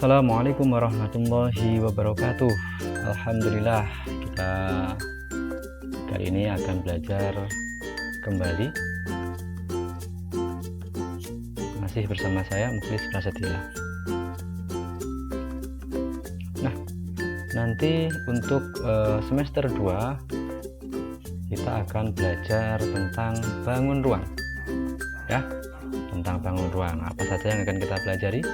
Assalamualaikum warahmatullahi wabarakatuh. Alhamdulillah, kita kali ini akan belajar kembali, masih bersama saya Mukhlis Prasetya. Nah, nanti untuk semester 2 kita akan belajar tentang bangun ruang, ya, tentang bangun ruang. Apa saja yang akan kita pelajari?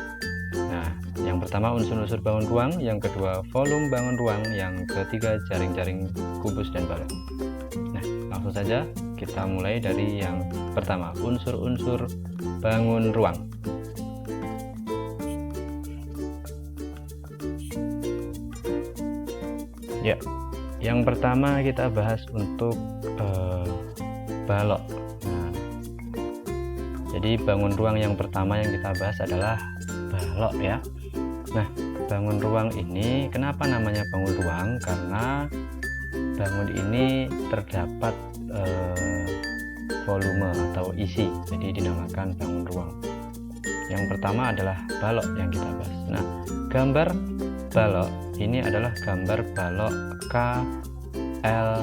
Nah, yang pertama unsur-unsur bangun ruang, yang kedua volume bangun ruang, yang ketiga jaring-jaring kubus dan balok. Nah, langsung saja kita mulai dari yang pertama, unsur-unsur bangun ruang. Ya, yang pertama kita bahas untuk balok. Nah, jadi bangun ruang yang pertama yang kita bahas adalah balok, ya. Nah, bangun ruang ini kenapa namanya bangun ruang? Karena bangun ini terdapat volume atau isi, jadi dinamakan bangun ruang. Yang pertama adalah balok yang kita bahas. Nah, gambar balok ini adalah gambar balok K L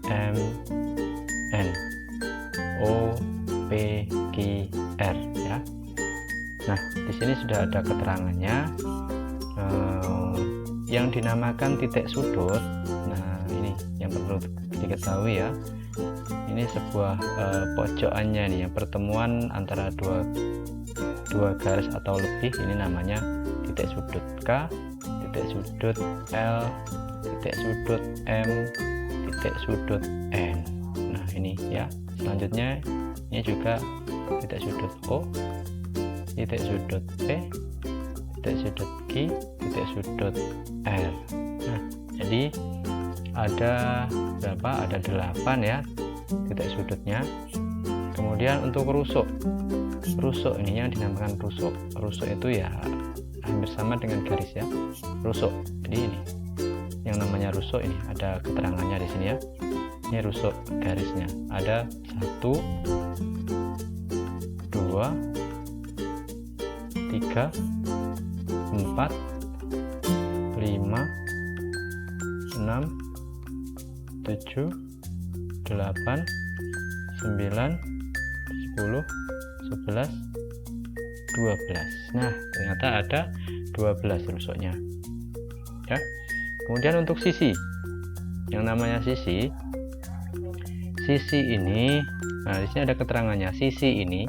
M N O P Q R, ya. Nah, di sini sudah ada keterangannya, yang dinamakan titik sudut. Nah, ini yang perlu diketahui, ya. Ini sebuah pojokannya nih, yang pertemuan antara dua garis atau lebih, ini namanya titik sudut K, titik sudut L, titik sudut M, titik sudut N. Nah, ini, ya. Selanjutnya ini juga titik sudut O, titik sudut P, titik sudut Q, titik sudut R. Nah, jadi ada berapa? Ada 8, ya, titik sudutnya. Kemudian untuk rusuk ini yang dinamakan rusuk itu ya hampir sama dengan garis, ya, rusuk. Jadi ini yang namanya rusuk, ini ada keterangannya di sini, ya. Ini rusuk garisnya ada 1, 2, 3, 4, 5, 6, 7, 8, 9, 10, 11, 12. Nah, ternyata ada 12 rusuknya, ya. Kemudian untuk sisi, yang namanya sisi ini, nah, di sini ada keterangannya. Sisi ini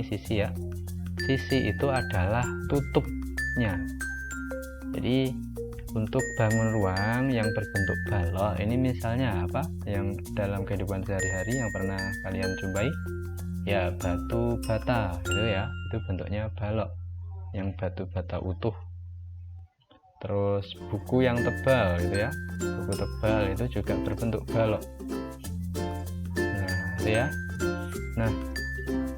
sisi, ya. Sisi itu adalah tutupnya. Jadi untuk bangun ruang yang berbentuk balok ini, misalnya apa yang dalam kehidupan sehari-hari yang pernah kalian jumpai, ya, batu bata gitu, ya, itu bentuknya balok, yang batu bata utuh. Terus buku yang tebal gitu, ya, buku tebal itu juga berbentuk balok. Nah, itu, ya. Nah,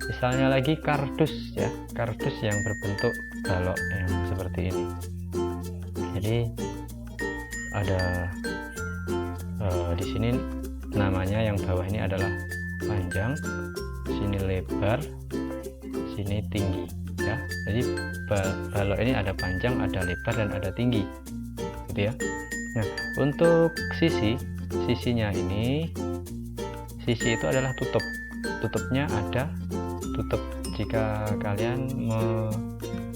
misalnya lagi kardus, ya, kardus yang berbentuk balok yang seperti ini. Jadi ada di sini namanya yang bawah ini adalah panjang, sini lebar, sini tinggi, ya. Jadi balok ini ada panjang, ada lebar, dan ada tinggi, gitu, ya. Nah, untuk sisinya ini, sisi itu adalah tutupnya ada tutup. Jika kalian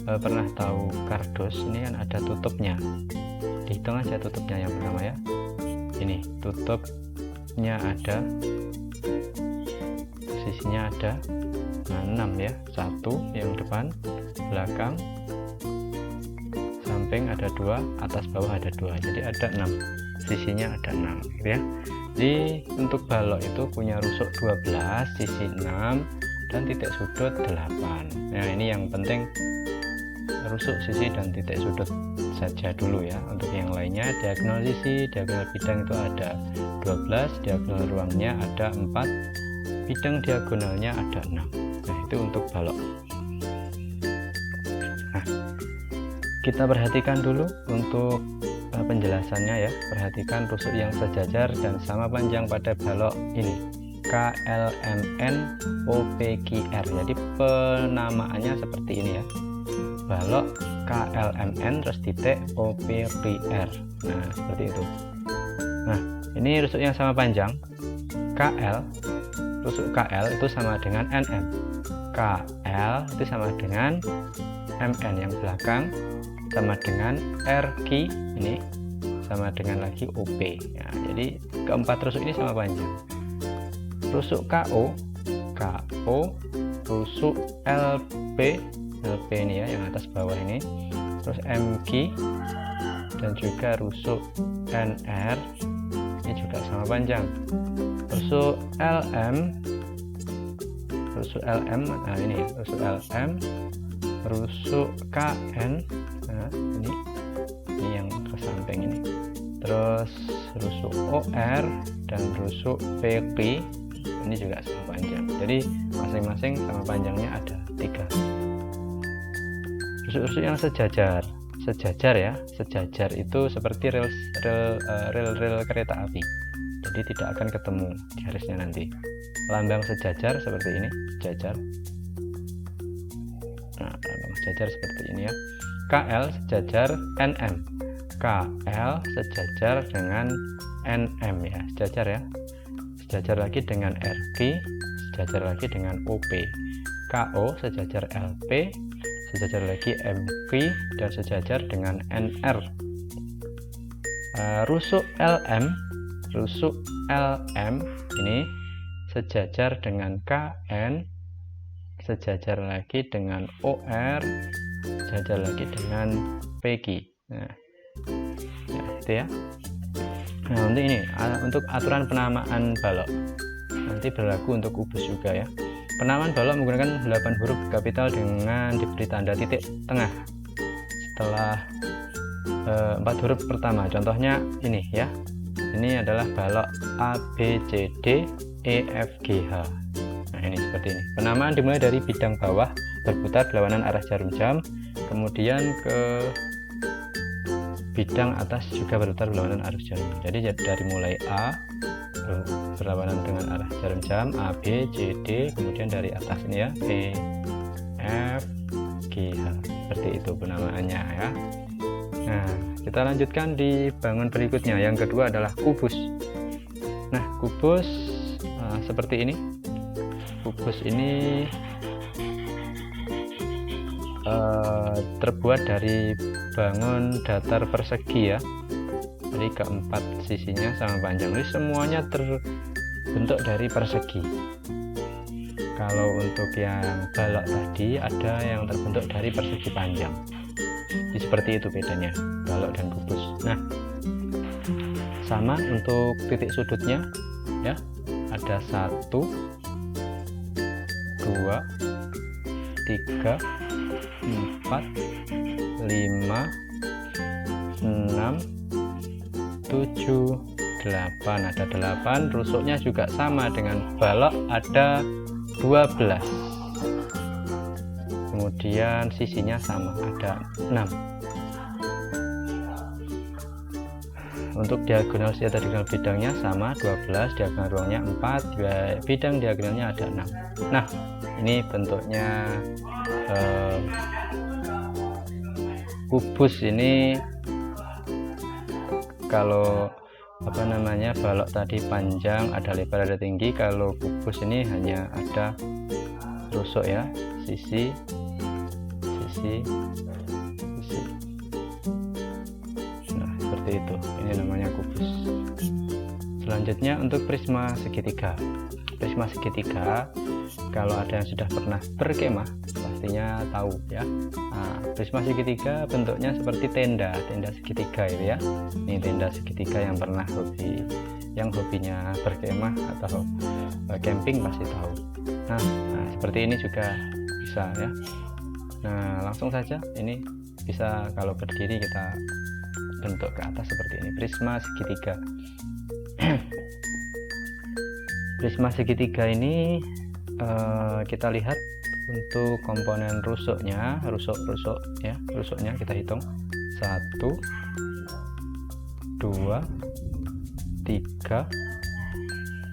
pernah tahu kardus, ini kan ada tutupnya, dihitung aja tutupnya yang pertama, ya. Ini tutupnya ada, sisinya ada, nah, 6, ya. 1 yang depan, belakang, samping ada 2, atas bawah ada 2, jadi ada 6, sisinya ada 6, gitu, ya. Jadi untuk balok itu punya rusuk 12, sisi 6, dan titik sudut 8. Nah, ini yang penting rusuk, sisi, dan titik sudut saja dulu, ya. Untuk yang lainnya, diagonal sisi, diagonal bidang itu ada 12, diagonal ruangnya ada 4, bidang diagonalnya ada 6. Nah, itu untuk balok. Nah, kita perhatikan dulu untuk penjelasannya, ya. Perhatikan rusuk yang sejajar dan sama panjang pada balok ini. KLMN OPQR. Jadi penamaannya seperti ini ya, balok KLMN terus titik OPQR. Nah seperti itu. Nah ini rusuk yang sama panjang, KL, rusuk KL itu sama dengan NM, KL itu sama dengan MN yang belakang, sama dengan RQ ini sama dengan lagi OP ya. Jadi keempat rusuk ini sama panjang. Rusuk KO, rusuk LP ini ya yang atas bawah ini, terus MQ dan juga rusuk NR ini juga sama panjang. Rusuk LM, nah ini rusuk LM, rusuk KN, nah ini yang ke samping ini, terus rusuk OR dan rusuk PQ ini juga sama panjang. Jadi masing-masing sama panjangnya ada 3. Rusuk-rusuk yang sejajar ya, sejajar itu seperti rel kereta api, jadi tidak akan ketemu garisnya nanti. Lambang sejajar seperti ini, sejajar. Nah, lambang sejajar seperti ini ya. KL sejajar NM, KL sejajar dengan NM ya, sejajar ya. Sejajar lagi dengan RQ, sejajar lagi dengan OP. KO sejajar LP, sejajar lagi MQ, dan sejajar dengan NR. Rusuk LM ini sejajar dengan KN, sejajar lagi dengan OR, sejajar lagi dengan PQ. Nah itu ya. Nah untuk ini, untuk aturan penamaan balok nanti berlaku untuk kubus juga ya. Penamaan balok menggunakan 8 huruf kapital dengan diberi tanda titik tengah setelah 4 huruf pertama. Contohnya ini ya, ini adalah balok ABCDEFGH. Nah ini seperti ini. Penamaan dimulai dari bidang bawah berputar berlawanan arah jarum jam, kemudian ke bidang atas juga berputar berlawanan arah jarum. Jadi dari mulai A berlawanan dengan arah jarum jam, A, B, C, D, kemudian dari atas ini ya, E, F, G, H. Seperti itu penamaannya ya. Nah kita lanjutkan di bangun berikutnya. Yang kedua adalah kubus. Nah kubus seperti ini. Kubus ini terbuat dari bangun datar persegi ya. Jadi keempat sisinya sama panjang. Jadi semuanya terbentuk dari persegi. Kalau untuk yang balok tadi ada yang terbentuk dari persegi panjang. Jadi seperti itu bedanya balok dan kubus. Nah sama untuk titik sudutnya ya, ada 1, 2, 3, 4, 5, 6, 7, 8. Ada 8. Rusuknya juga sama dengan balok, ada 12. Kemudian sisinya sama, ada 6. Untuk diagonal senjata diagonal bidangnya sama 12, diagonal ruangnya 4, bidang diagonalnya ada 6. Nah ini bentuknya kubus ini. Kalau balok tadi panjang, ada lebar, ada tinggi. Kalau kubus ini hanya ada rusuk ya, sisi. Nah seperti itu, ini namanya kubus. Selanjutnya untuk prisma segitiga. Prisma segitiga, kalau ada yang sudah pernah berkemah pastinya tahu ya. Nah, prisma segitiga bentuknya seperti tenda segitiga itu ya. Ini tenda segitiga yang pernah hobinya berkemah atau camping pasti tahu. Nah seperti ini juga bisa ya. Nah langsung saja ini bisa, kalau berdiri kita bentuk ke atas seperti ini, prisma segitiga. Prisma segitiga ini kita lihat untuk komponen rusuknya, rusuknya kita hitung 1, 2, 3,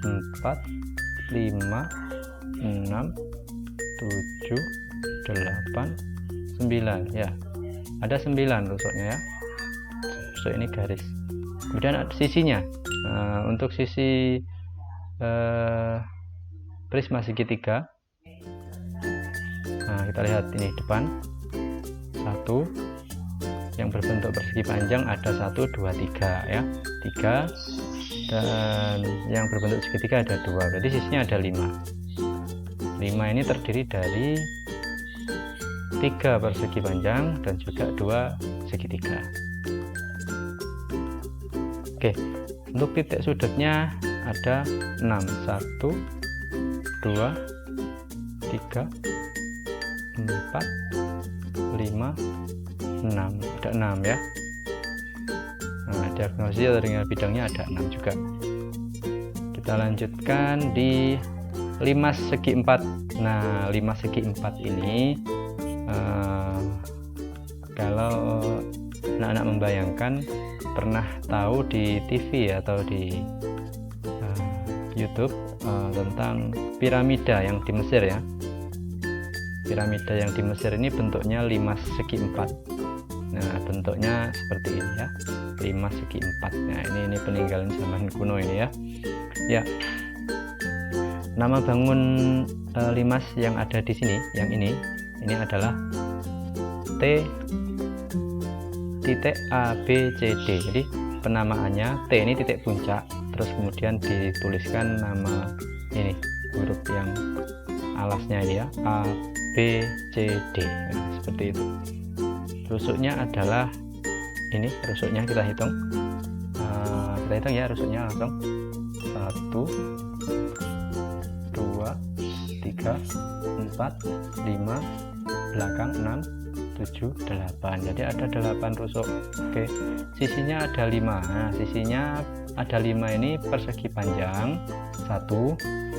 4, 5, 6, 7, 8, 9 ya. Ada 9 rusuknya ya. Rusuk ini garis. Kemudian sisinya. Untuk sisi prisma segitiga. Nah, kita lihat ini depan. 1 yang berbentuk persegi panjang ada 1, 2, 3 ya. 3, dan yang berbentuk segitiga ada 2, berarti sisinya ada 5. 5 ini terdiri dari 3 persegi panjang dan juga 2 segitiga. Oke, untuk titik sudutnya ada 6, 1, 2, 3, 4, 5, 6, ada 6 ya. Nah, diagnosis atau dengan bidangnya ada 6 juga. Kita lanjutkan di 5 segi 4. Nah, 5 segi 4 ini kalau anak-anak membayangkan, pernah tahu di TV atau di YouTube tentang piramida yang di Mesir ya. Piramida yang di Mesir ini bentuknya 5 segi 4. Nah, bentuknya seperti ini ya, 5 segi 4. Nah, ini peninggalan zaman kuno ini ya. Ya, nama bangun limas yang ada di sini, yang ini adalah T titik A B C D. Jadi penamaannya T ini titik puncak, terus kemudian dituliskan nama ini huruf yang alasnya ini ya, A B C D. Nah, seperti itu. Rusuknya adalah ini, rusuknya kita hitung. Kita hitung ya rusuknya langsung. 1, 2, 3, 4, 5, belakang 6, 7, 8. Jadi ada 8 rusuk. Oke, sisinya ada 5. Nah, sisinya ada 5 ini persegi panjang 1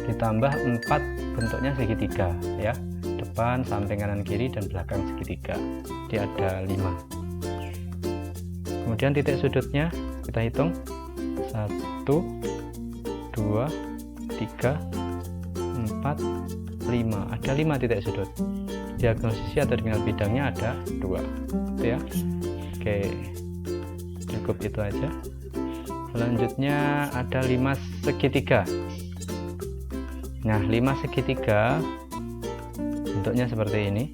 ditambah 4 bentuknya segitiga ya, depan, samping, kanan, kiri, dan belakang segitiga. Jadi ada 5. Kemudian titik sudutnya kita hitung. 1, 2, 3, 4, 5. Ada 5 titik sudut. Diagnosisi atau dengan bidangnya ada 2 gitu ya. Oke, cukup itu aja. Selanjutnya ada 5 segitiga. Nah, 5 segitiga bentuknya seperti ini.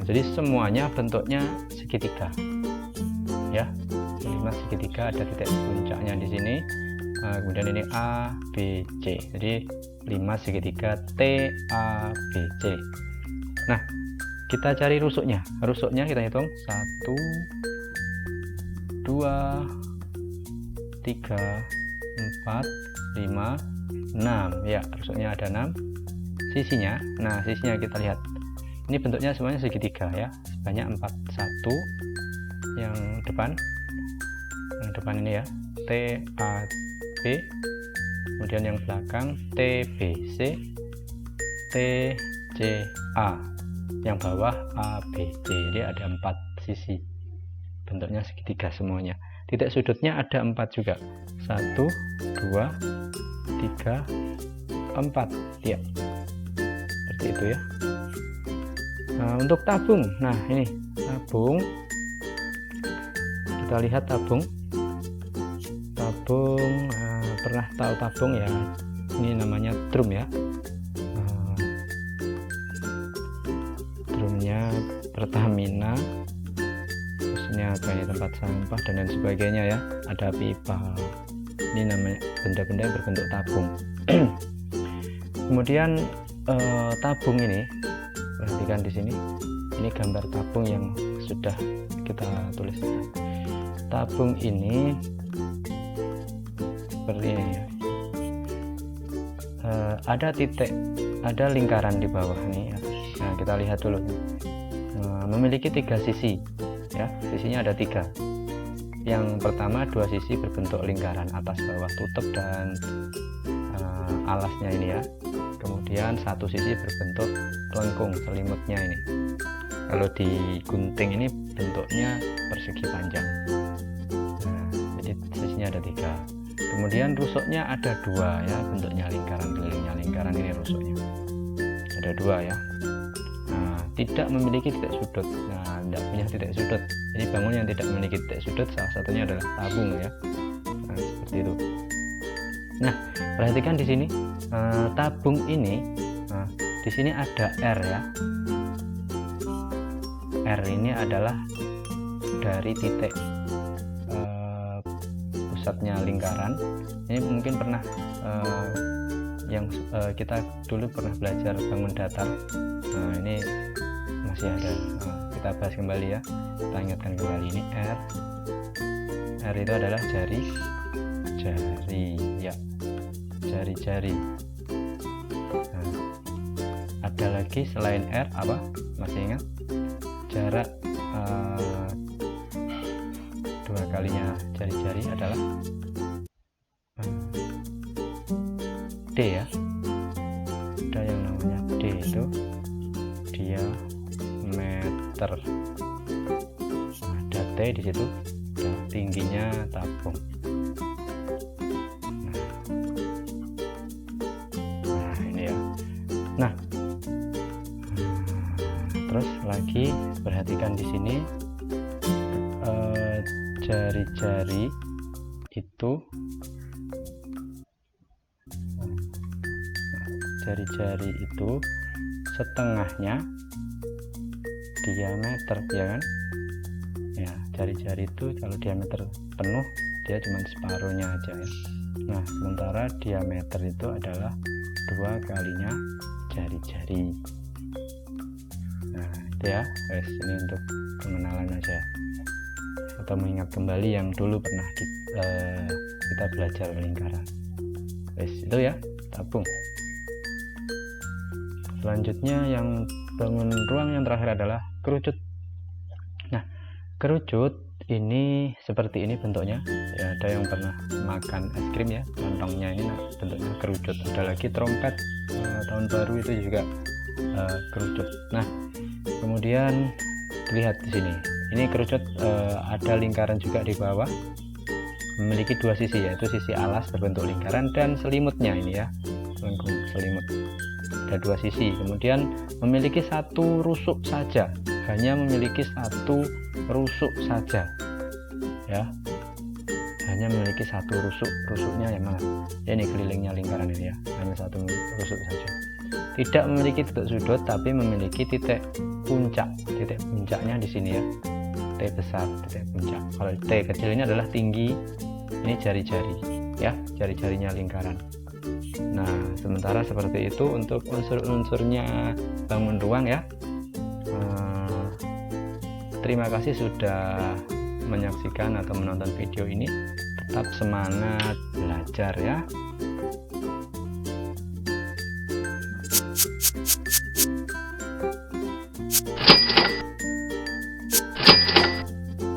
Jadi semuanya bentuknya segitiga ya. 5 segitiga, ada titik puncaknya di sini. Kemudian ini A, B, C. Jadi 5 segitiga T, A, B, C. Nah, kita cari rusuknya. Rusuknya kita hitung. 1, 2, 3, 4, 5, 6 ya. Rusuknya ada 6. Sisinya, nah sisinya kita lihat. Ini bentuknya semuanya segitiga ya. Sebanyak 4. 1 yang depan. Yang depan ini ya, T, A, B. Kemudian yang belakang T, B, C, T, C, A. Yang bawah A, B, C. Jadi ada 4 sisi. Bentuknya segitiga semuanya. Titik sudutnya ada 4 juga. 1, 2, 3, 4 ya. Seperti itu ya. Nah, untuk tabung. Nah, ini tabung. Kita lihat tabung. Pernah tahu tabung ya, ini namanya drum ya. Drumnya Pertamina, khususnya apa ini, tempat sampah dan lain sebagainya ya. Ada pipa. Ini namanya benda-benda yang berbentuk tabung. Kemudian tabung ini, perhatikan di sini, ini gambar tabung yang sudah kita tulis. Tabung ini seperti ini ya. Ada titik, ada lingkaran di bawah nih ya. Nah, kita lihat dulu. Memiliki 3 sisi ya. Sisinya ada 3. Yang pertama, 2 sisi berbentuk lingkaran, atas, bawah, tutup, dan alasnya ini ya. Kemudian 1 sisi berbentuk lengkung, selimutnya ini. Kalau digunting ini bentuknya persegi panjang. Nah, jadi sisinya ada 3. kemudian rusuknya ada dua ya, bentuknya lingkaran, kelilingnya lingkaran ini rusuknya ada dua ya. Nah, tidak memiliki titik sudut. Nah, tidak punya titik sudut. Jadi bangun yang tidak memiliki titik sudut salah satunya adalah tabung ya. Nah, seperti itu. Nah, perhatikan di sini tabung ini. Nah, di sini ada R ya. R ini adalah dari titik pusatnya lingkaran. Ini mungkin pernah kita dulu pernah belajar bangun datar. Nah, ini masih ada. Kita bahas kembali ya, kita ingatkan kembali. Ini R itu adalah jari ya, jari-jari. Nah, ada lagi selain R apa, masih ingat? Jarak dua kalinya jari-jari adalah D ya. Ada yang namanya D, itu diameter. Ada T di situ, dan tingginya tabung. Nah ini ya. Nah, terus lagi perhatikan di sini jari-jari itu setengahnya diameter ya kan ya. Jari-jari itu kalau diameter penuh dia cuma separuhnya aja ya. Nah, sementara diameter itu adalah 2 kalinya jari-jari. Nah itu ya guys, ini untuk pengenalan aja atau mengingat kembali yang dulu pernah kita belajar lingkaran. Guys, itu ya tabung. Selanjutnya yang bangun ruang yang terakhir adalah kerucut. Nah, kerucut ini seperti ini bentuknya ya. Ada yang pernah makan es krim ya, lontongnya ini bentuknya kerucut. Ada lagi trompet tahun baru itu juga kerucut. Nah, kemudian lihat di sini, ini kerucut ada lingkaran juga di bawah, memiliki dua sisi, yaitu sisi alas berbentuk lingkaran dan selimutnya ini ya, lengkung selimut. Ada dua sisi, kemudian memiliki satu rusuk saja, hanya memiliki satu rusuk saja ya, hanya memiliki satu rusuknya yang mana ya, ini kelilingnya lingkaran ini ya, hanya satu rusuk saja. Tidak memiliki titik sudut, tapi memiliki titik puncak. Titik puncaknya di sini ya, T besar, titik puncak. Kalau T kecil ini adalah tinggi, ini jari-jari ya, jari-jarinya lingkaran. Nah, sementara seperti itu untuk unsur-unsurnya bangun ruang ya. Terima kasih sudah menyaksikan atau menonton video ini. Tetap semangat belajar ya.